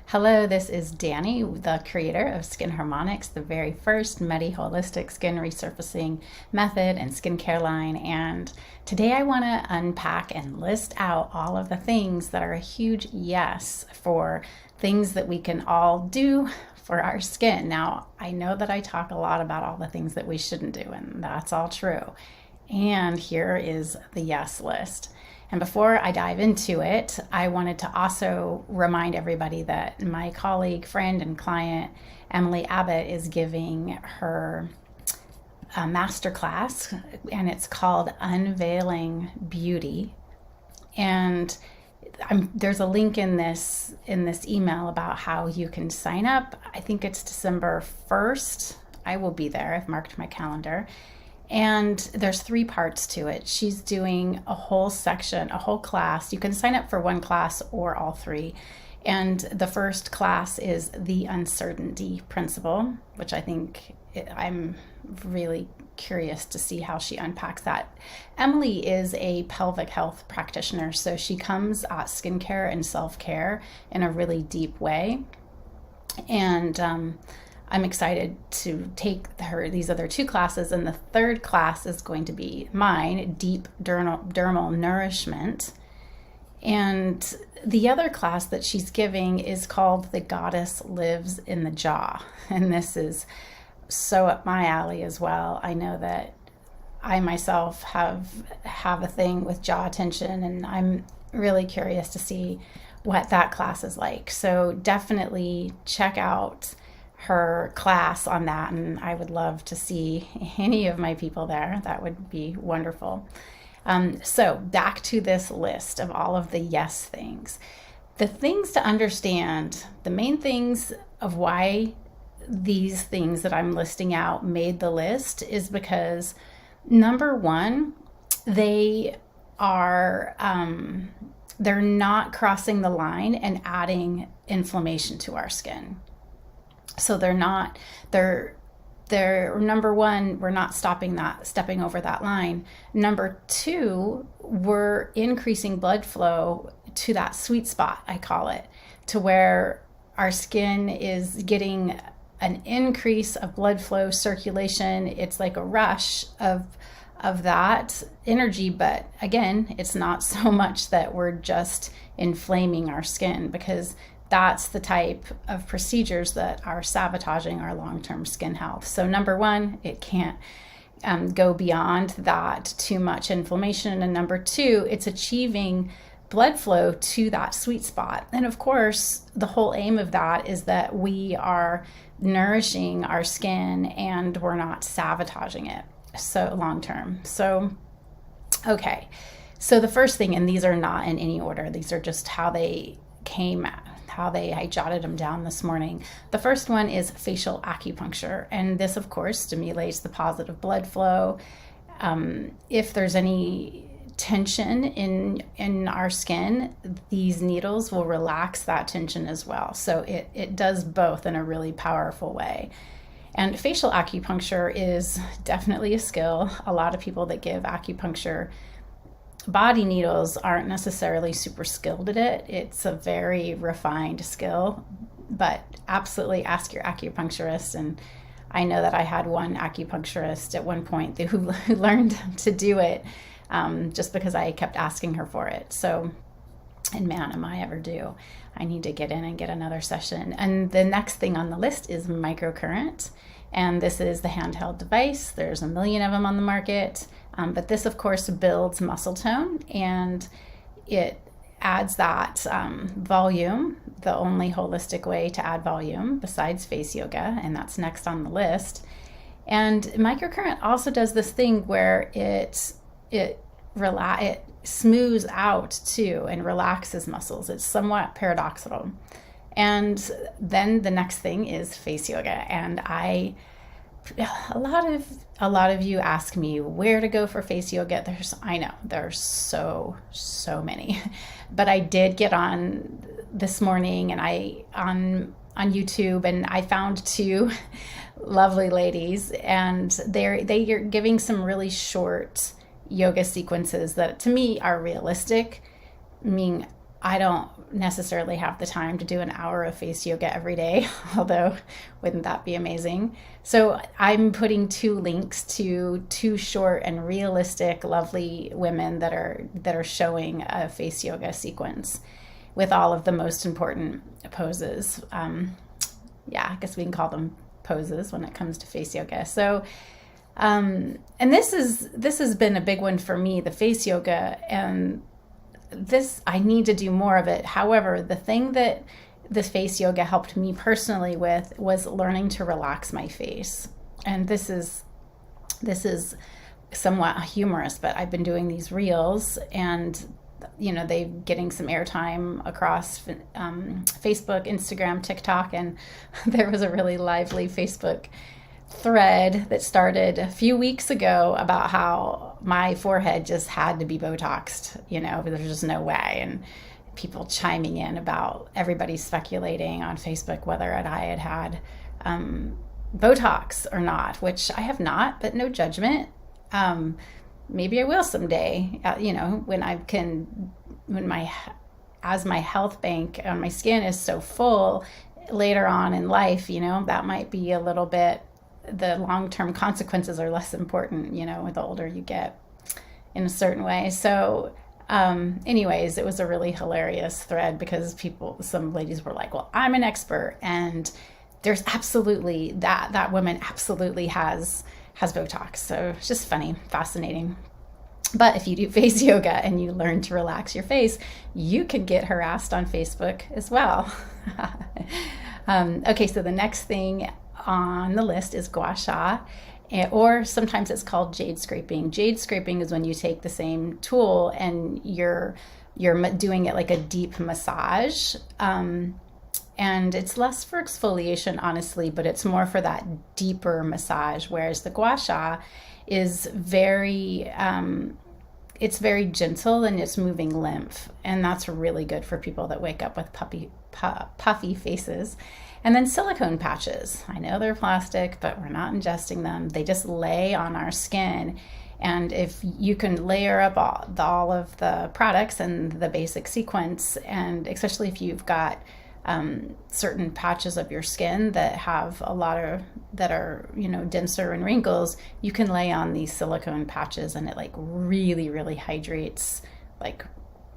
Hello, this is Danny, the creator of Skin Harmonics, the very first holistic skin resurfacing method and skincare line. And today I want to unpack and list out all of the things that are a huge yes for things that we can all do for our skin. Now, I know that I talk a lot about all the things that we shouldn't do, and that's all true. And here is the yes list. And before I dive into it, I wanted to also remind everybody that my colleague, friend, and client, Emily Abbott, is giving her masterclass, and it's called Unveiling Beauty. And there's a link in this email about how you can sign up. I think it's December 1st. I will be there. I've marked my calendar. And there's 3 parts to it. She's doing a whole section, a whole class. You can sign up for one class or all 3. And the first class is the uncertainty principle, which I'm really curious to see how she unpacks that. Emily is a pelvic health practitioner, so she comes at skincare and self-care in a really deep way. And I'm excited to take these other 2 classes, and the 3rd class is going to be mine, Deep Dermal Nourishment. And the other class that she's giving is called The Goddess Lives in the Jaw. And this is so up my alley as well. I know that I myself have a thing with jaw tension, and I'm really curious to see what that class is like. So definitely check out her class on that, and I would love to see any of my people there. That would be wonderful. So back to this list of all of the yes things. The things to understand, the main things of why these things that I'm listing out made the list is because, number one, they are they're not crossing the line and adding inflammation to our skin. So they're number one, we're not stepping over that line. Number 2, we're increasing blood flow to that sweet spot, I call it, to where our skin is getting an increase of blood flow circulation. It's like a rush of that energy, but again, it's not so much that we're just inflaming our skin, because that's the type of procedures that are sabotaging our long-term skin health. So number 1, it can't go beyond that, too much inflammation. And number 2, it's achieving blood flow to that sweet spot. And of course, the whole aim of that is that we are nourishing our skin and we're not sabotaging it so long-term. So, okay. So the first thing, and these are not in any order, these are just how they came out. I jotted them down this morning. The first one is facial acupuncture. And this, of course, stimulates the positive blood flow. If there's any tension in our skin, these needles will relax that tension as well. So it does both in a really powerful way. And facial acupuncture is definitely a skill. A lot of people that give acupuncture body needles aren't necessarily super skilled at it. It's a very refined skill, but absolutely ask your acupuncturist. And I know that I had one acupuncturist at one point who learned to do it just because I kept asking her for it. So, and man, am I ever due. I need to get in and get another session. And the next thing on the list is microcurrent. And this is the handheld device. There's a million of them on the market. But this, of course, builds muscle tone, and it adds that volume, the only holistic way to add volume besides face yoga, and that's next on the list. And microcurrent also does this thing where it smooths out too and relaxes muscles. It's somewhat paradoxical. And then the next thing is face yoga, and a lot of you ask me where to go for face yoga. There's so many, but I did get on this morning and on YouTube, and I found 2 lovely ladies, and they're giving some really short yoga sequences that to me are realistic. I mean, I don't necessarily have the time to do an hour of face yoga every day, although wouldn't that be amazing? So I'm putting 2 links to 2 short and realistic, lovely women that are showing a face yoga sequence with all of the most important poses. Yeah, I guess we can call them poses when it comes to face yoga. So, and this has been a big one for me, the face yoga, and this, I need to do more of it. However, the thing that the face yoga helped me personally with was learning to relax my face. And this is somewhat humorous, but I've been doing these reels, and they're getting some airtime across Facebook, Instagram, TikTok, and there was a really lively Facebook thread that started a few weeks ago about how my forehead just had to be Botoxed. There's just no way. And people chiming in about everybody speculating on Facebook whether I had Botox or not, which I have not, but no judgment. Maybe I will someday, as my health bank on my skin is so full later on in life, that might be a little bit, the long-term consequences are less important, the older you get in a certain way. So anyways, it was a really hilarious thread because some ladies were like, well, I'm an expert, and there's absolutely that woman absolutely has Botox. So it's just funny, fascinating. But if you do face yoga and you learn to relax your face, you can get harassed on Facebook as well. Okay, so the next thing on the list is gua sha, or sometimes it's called jade scraping. Jade scraping is when you take the same tool and you're doing it like a deep massage. And it's less for exfoliation, honestly, but it's more for that deeper massage. Whereas the gua sha is it's very gentle and it's moving lymph. And that's really good for people that wake up with puffy faces. And then silicone patches. I know they're plastic, but we're not ingesting them. They just lay on our skin. And if you can layer up all of the products and the basic sequence, and especially if you've got certain patches of your skin that have that are denser and wrinkles, you can lay on these silicone patches, and it like really, really hydrates like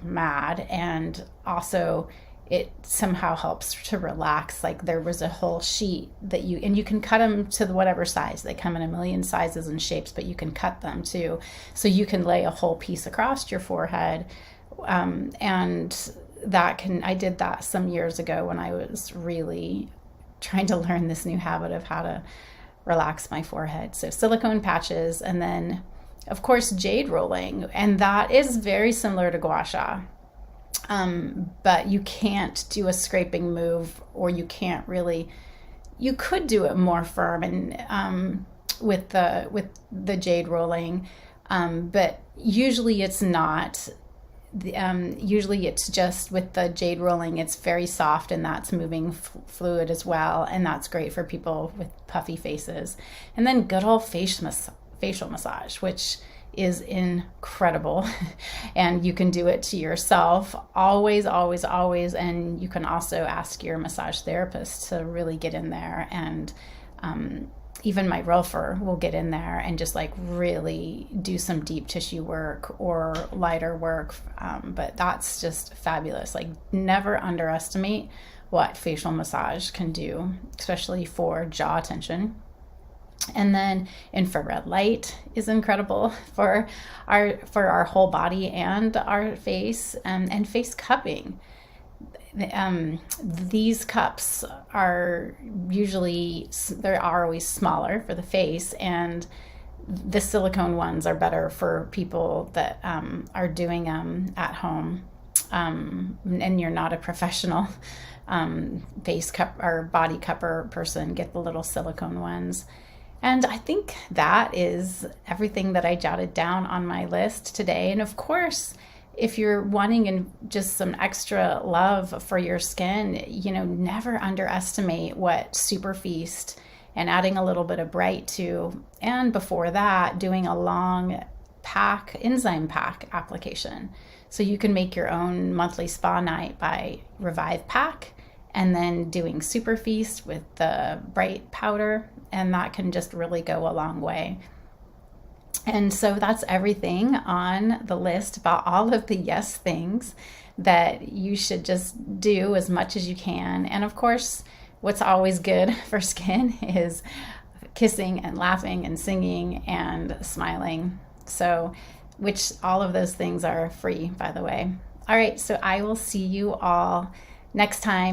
mad. And also it somehow helps to relax. Like there was a whole sheet that you can cut them to whatever size. They come in a million sizes and shapes, but you can cut them too. So you can lay a whole piece across your forehead. And I did that some years ago when I was really trying to learn this new habit of how to relax my forehead. So silicone patches, and then of course jade rolling. And that is very similar to gua sha. But you can't do a scraping move, or you could do it more firm and with the jade rolling, but usually it's not. Usually it's just with the jade rolling, it's very soft, and that's moving fluid as well, and that's great for people with puffy faces. And then good old facial massage, which is incredible. And you can do it to yourself always, always, always. And you can also ask your massage therapist to really get in there. And even my roofer will get in there and just like really do some deep tissue work or lighter work. But that's just fabulous. Like never underestimate what facial massage can do, especially for jaw tension. And then infrared light is incredible for our whole body and our face, and face cupping. These cups are always smaller for the face, and the silicone ones are better for people that are doing them at home, and you're not a professional face cup or body cupper person. Get the little silicone ones. And I think that is everything that I jotted down on my list today. And of course, if you're wanting just some extra love for your skin, never underestimate what Super Feast and adding a little bit of Bright to, and before that, doing a long enzyme pack application. So you can make your own monthly spa night by Revive Pack and then doing Super Feast with the bright powder, and that can just really go a long way. And so that's everything on the list about all of the yes things that you should just do as much as you can. And of course, what's always good for skin is kissing and laughing and singing and smiling. So, which all of those things are free, by the way. All right, so I will see you all next time.